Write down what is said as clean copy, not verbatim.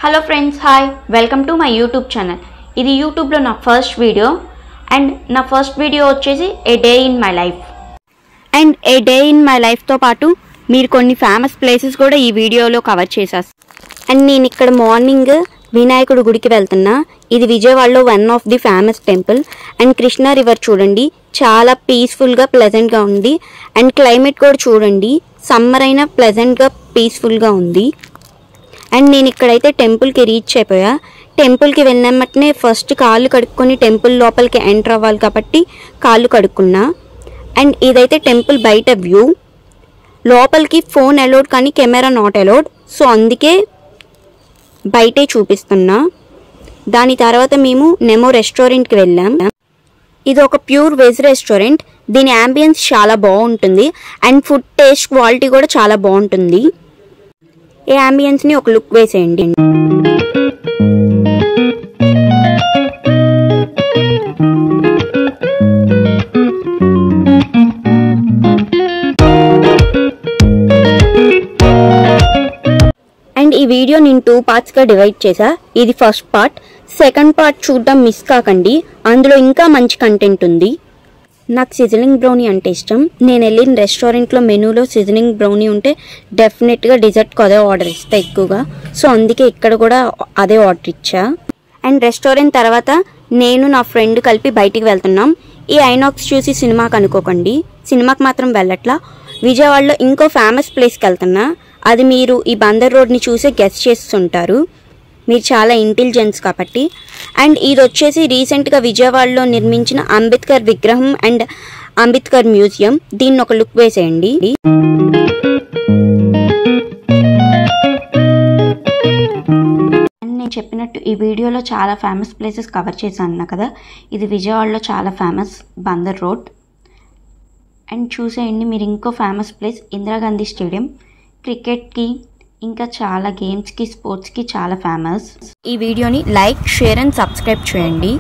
Hello friends, hi, welcome to my YouTube channel. ఇది యూట్యూబ్లో నా ఫస్ట్ వీడియో అండ్ నా ఫస్ట్ వీడియో వచ్చేసి a day in my life. And a day in my లైఫ్తో పాటు మీరు కొన్ని ఫేమస్ ప్లేసెస్ కూడా ఈ వీడియోలో కవర్ చేశారు. అండ్ నేను ఇక్కడ మార్నింగ్ వినాయకుడి గుడికి వెళ్తున్నా. ఇది విజయవాడలో one of the famous temple. And Krishna river చూడండి, చాలా పీస్ఫుల్గా ప్లెజెంట్గా ఉంది. అండ్ క్లైమేట్ కూడా చూడండి, సమ్మర్ అయినా ప్లెజెంట్గా పీస్ఫుల్గా ఉంది. అండ్ నేను ఇక్కడైతే టెంపుల్కి రీచ్ అయిపోయా. టెంపుల్కి వెళ్ళినమ్మటనే ఫస్ట్ కాళ్ళు కడుక్కొని టెంపుల్ లోపలికి ఎంటర్ అవ్వాలి కాబట్టి కాళ్ళు కడుక్కున్నా. అండ్ ఇదైతే టెంపుల్ బయట వ్యూ. లోపలికి ఫోన్ అలౌడ్ కానీ కెమెరా నాట్ అలౌడ్, సో అందుకే బయటే చూపిస్తున్నా. దాని తర్వాత మేము నెమో రెస్టారెంట్కి వెళ్ళాం. ఇది ఒక ప్యూర్ వెజ్ రెస్టారెంట్. దీని యాంబియన్స్ చాలా బాగుంటుంది అండ్ ఫుడ్ టేస్ట్ క్వాలిటీ కూడా చాలా బాగుంటుంది. ఈ యాంబియన్స్ని ఒక లుక్ వేసేయండి. అండ్ ఈ వీడియో నేను 2 పార్ట్స్గా డివైడ్ చేశా. ఇది ఫస్ట్ పార్ట్. సెకండ్ పార్ట్ చూడడం మిస్ కాకండి, అందులో ఇంకా మంచి కంటెంట్ ఉంది. నాకు సిజలింగ్ బ్రౌనీ అంటే ఇష్టం. నేను వెళ్ళిన రెస్టారెంట్లో మెనూలో సిజలింగ్ బ్రౌనీ ఉంటే డెఫినెట్గా డిజర్ట్కి అదే ఆర్డర్ ఇస్తా ఎక్కువగా, సో అందుకే ఇక్కడ కూడా అదే ఆర్డర్ ఇచ్చా. అండ్ రెస్టారెంట్ తర్వాత నేను నా ఫ్రెండ్ కలిపి బయటికి వెళ్తున్నాం. ఈ ఐనాక్స్ చూసి సినిమాకి అనుకోకండి, సినిమాకి మాత్రం వెళ్ళట్లా. విజయవాడలో ఇంకో ఫేమస్ ప్లేస్కి వెళ్తున్నా. అది మీరు ఈ బందర్ రోడ్ని చూసే గెస్ చేస్తుంటారు, మీరు చాలా ఇంటెలిజెన్స్ కాబట్టి. అండ్ ఇది వచ్చేసి రీసెంట్గా విజయవాడలో నిర్మించిన అంబేద్కర్ విగ్రహం అండ్ అంబేద్కర్ మ్యూజియం. దీన్ని ఒక లుక్ వేసేయండి. అండ్ నేను చెప్పినట్టు ఈ వీడియోలో చాలా ఫేమస్ ప్లేసెస్ కవర్ చేశాను కదా. ఇది విజయవాడలో చాలా ఫేమస్ బందర్ రోడ్. అండ్ చూసేయండి, మీరు ఇంకో ఫేమస్ ప్లేస్ ఇందిరాగాంధీ స్టేడియం. క్రికెట్కి ఇంకా చాలా గేమ్స్కి స్పోర్ట్స్కి చాలా ఫేమస్. ఈ వీడియోని లైక్, షేర్ అండ్ సబ్స్క్రైబ్ చేయండి.